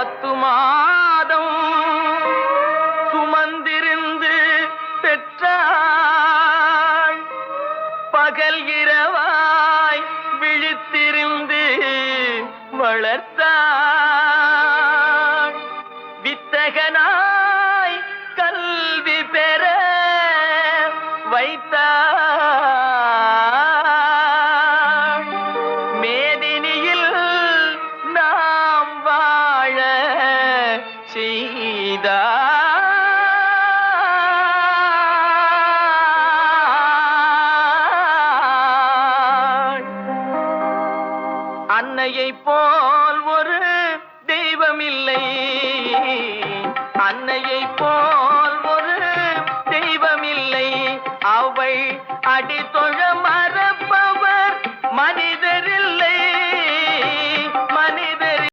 10 மாதம் சுமந்திருந்து பெற்றாள். பகல் இரவாய் விழித்திருந்து வளர்த்தாள். வித்தகனாய் கல்வி பெற வைத்தாள். மேதினியில் நாம் வாழ செய்தாள். அன்னையை போ